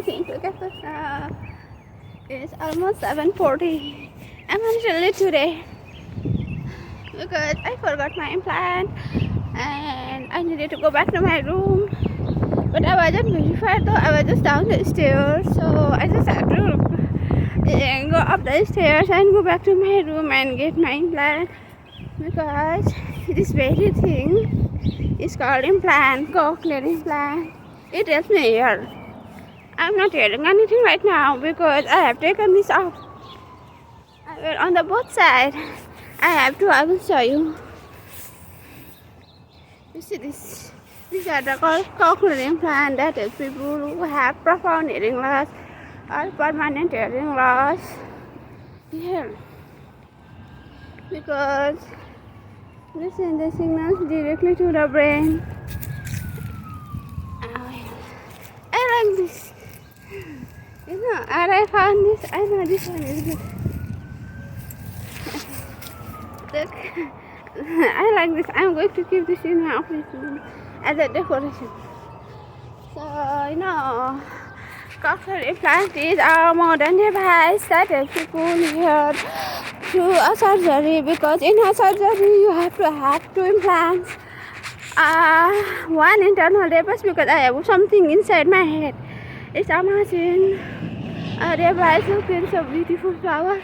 nothing to get this. It's almost 7:40. I'm a little late today because I forgot my implant and I needed to go back to my room. But I wasn't very far though. I was just down the stairs, so I just had to go up the stairs and go back to my room and get my implant because this very thing is called implant, cochlear implant. It helps me here. I'm not hearing anything right now because I have taken this off. I will on the both sides. I will show you. You see this? These are the cochlear implant that is people who have profound hearing loss or permanent hearing loss. Here. Because we send the signals directly to the brain. I like this. You know, I found this. I know this one is good. Look, I like this. I'm going to keep this in my office room as a decoration. So, you know, cochlear implant is a modern device that helps people hear through a surgery because in a surgery you have to have two implants. One internal device because I have something inside my head. It's a machine, a device looking so beautiful flowers.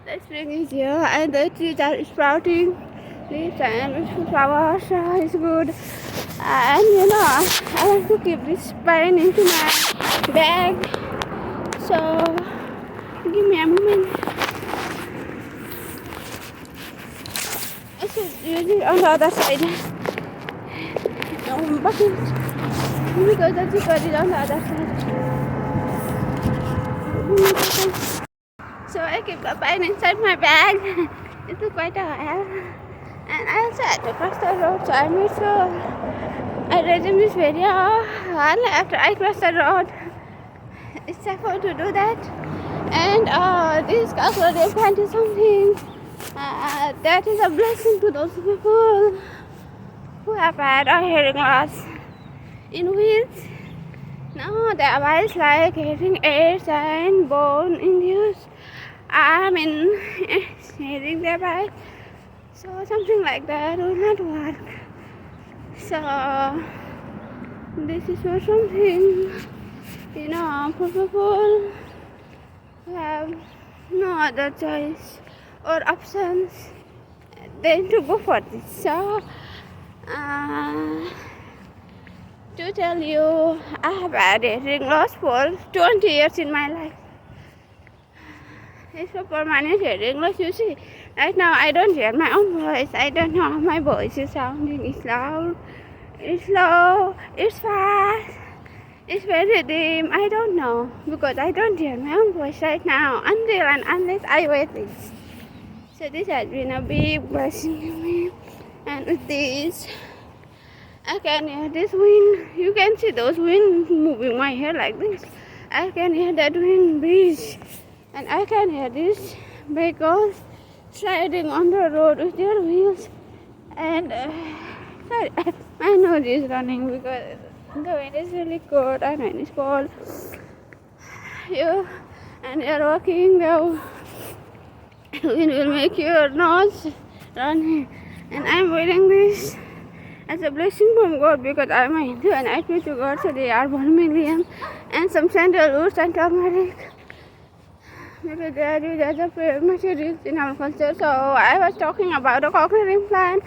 The spring is here and the trees are sprouting leaves and beautiful flowers. It's good. And you know, I want to keep this pen into my bag. So, give me a moment. I should use it on the other side. Because the zipper is on the other side. So I keep the pen inside my bag. It took quite a while. And I also had to cross the road, so I made sure I resume this video after I cross the road. It's safe to do that. And this cochlear implant is something that is a blessing to those people who have had a hearing loss in which no device like hearing aids and bone induced hearing device. So something like that will not work. So this is for something, you know, for people who have no other choice or options than to go for this. So to tell you, I have had a hearing loss for 20 years in my life. It's a permanent hearing loss, you see. Right now I don't hear my own voice. I don't know how my voice is sounding. It's loud, it's low, it's fast, it's very dim. I don't know because I don't hear my own voice right now until and unless I wear this. So this has been a big blessing to me. And with this, I can hear this wind. You can see those wind moving my hair like this. I can hear that wind breeze. And I can hear these vehicles sliding on the road with their wheels. And sorry, my nose is running because the wind is really cold and when it's cold. You're walking, the wind will make your nose run. And I'm wearing this as a blessing from God because I'm a Hindu and I pray to God, so they are 1 million and some sandalwood and turmeric. Because there is a prayer materials in our culture. So I was talking about the cochlear implant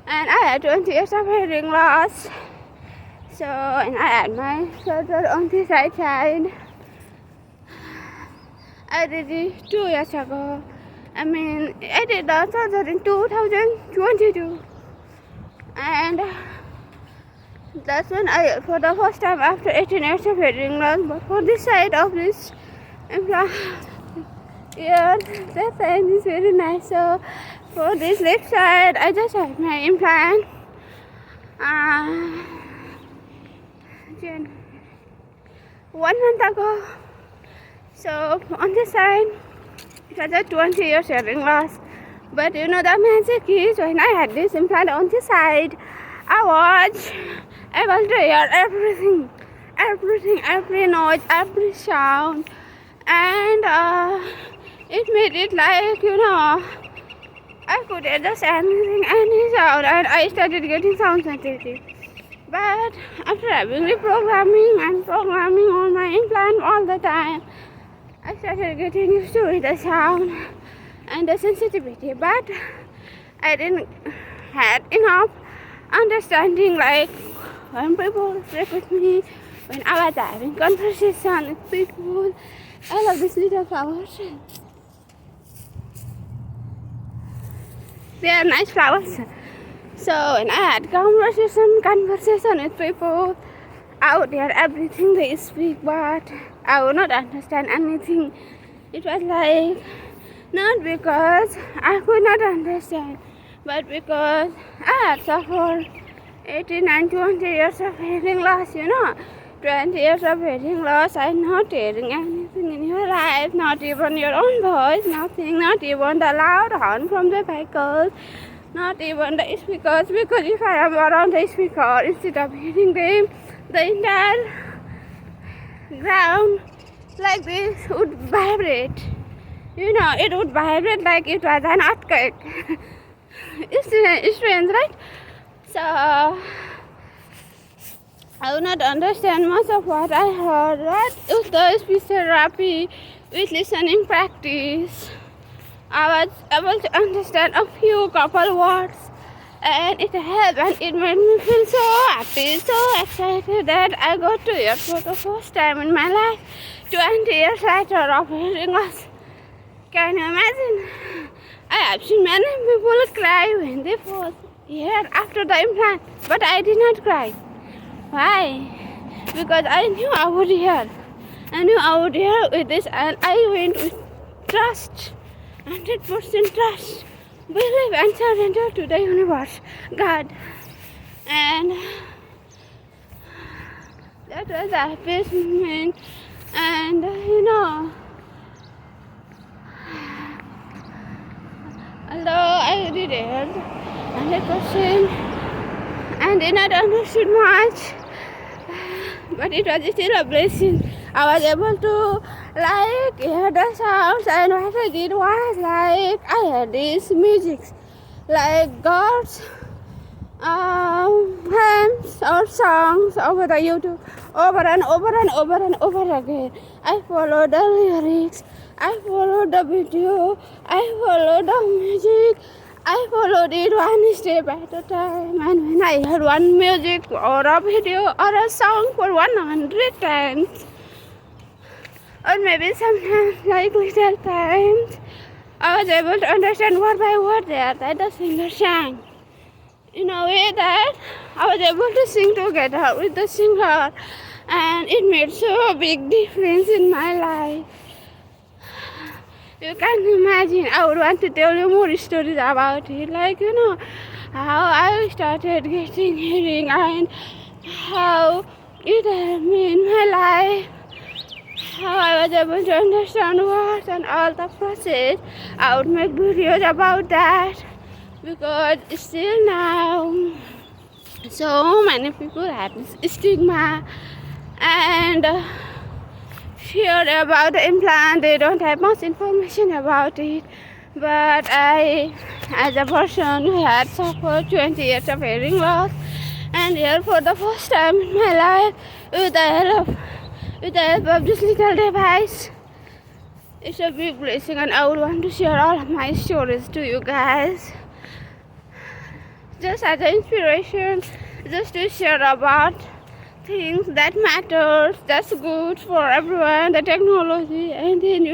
and I had 20 years of hearing loss. So, and I had my surgery on the right side. I did it 2 years ago. I did the surgery in 2022. And that's when I, for the first time after 18 years of hearing loss, but for this side of this implant, yeah, that side is very nice. So for this left side, I just had my implant 1 month ago. So on this side, it was a 20 years hearing loss. But you know the magic is when I had this implant on this side, I was able to hear everything. everything, every noise, every sound, and it made it like, I could adjust anything, any sound, and I started getting sound sensitive. But after having reprogramming and programming on my implant all the time, I started getting used to the sound and the sensitivity. But I didn't had enough understanding, like when people speak with me, when I was having conversation with people. I love these little flowers. They are nice flowers. So when I had conversation with people, I would hear everything they speak, but I would not understand anything. It was like, not because I could not understand, but because I had suffered 18 and 20 years of hearing loss, 20 years of hearing loss and not hearing anything in your life, not even your own voice, nothing, not even the loud horn from the vehicles, not even the speakers, because if I am around the speaker, instead of hearing them, the entire ground like this would vibrate. It would vibrate like it was an earthquake. It's strange, right? So I would not understand much of what I heard, but with the speech therapy, with listening practice, I was able to understand a few couple words, and it helped, and it made me feel so happy, so excited that I got to hear for the first time in my life, 20 years later of hearing loss. Can you imagine? I have seen many people cry when they first hear after the implant, but I did not cry. Why? Because I knew I would hear. I knew I would hear with this, and I went with trust, 100% trust, believe and surrender to the universe, God. And that was the happiest moment. And although I did it 100% and did not understood much, but it was still a blessing. I was able to hear the sounds, and what I did was I heard these musics, like God's hymns or songs over the YouTube, over and over and over and over again. I followed the lyrics, I followed the video, I followed the music, I followed it one step at a time. And when I heard one music or a video or a song for 100 times, or maybe sometimes like little times, I was able to understand word by word that the singer sang. In a way that I was able to sing together with the singer, and it made so big difference in my life. You can imagine. I would want to tell you more stories about it, how I started getting hearing and how it helped me in my life, how I was able to understand words and all the process. I would make videos about that, because still now so many people have this stigma and fear about the implant. They don't have much information about it. But I, as a person who had suffered 20 years of hearing loss, and here for the first time in my life, with the help of this little device, it's a big blessing, and I would want to share all of my stories to you guys, just as an inspiration, just to share about things that matters, that's good for everyone, the technology, and then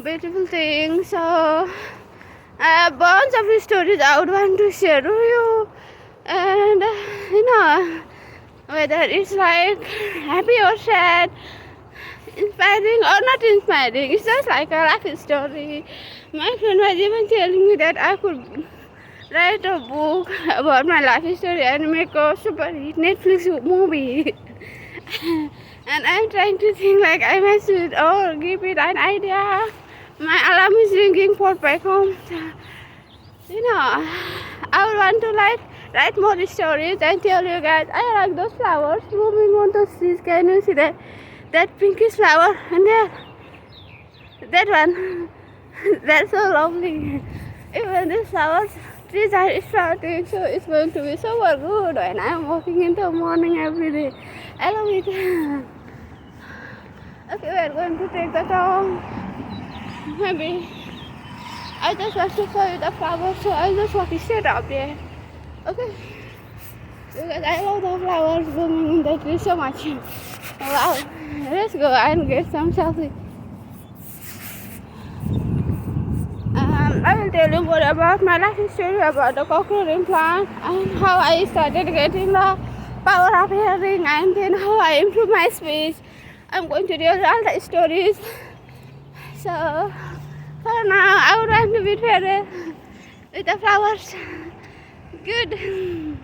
beautiful things. So a bunch of stories I would want to share with you, and whether it's like happy or sad, inspiring or not inspiring, it's just like a life story. My friend was even telling me that I could write a book about my life story and make a super hit Netflix movie. And I'm trying to think like I must give it an idea. My alarm is ringing for back home. I would want to write more stories and tell you guys. I like those flowers blooming on the trees. Can you see that? That pinkish flower and there, that one. That's so lovely. Even these flowers trees are sprouting, so it's going to be super good. And I'm walking in the morning every day. I love it. Okay, we are going to take the turn. Maybe I just want to show you the flowers, so I just want to sit up there. Okay, because I love the flowers blooming in the tree so much. Wow, let's go and get some selfie. I will tell you more about my life story about the cochlear plant and how I started getting the power of hearing and then how I improved my speech. I'm going to tell you all the stories. So for now, I would like to be fairer with the flowers. Good.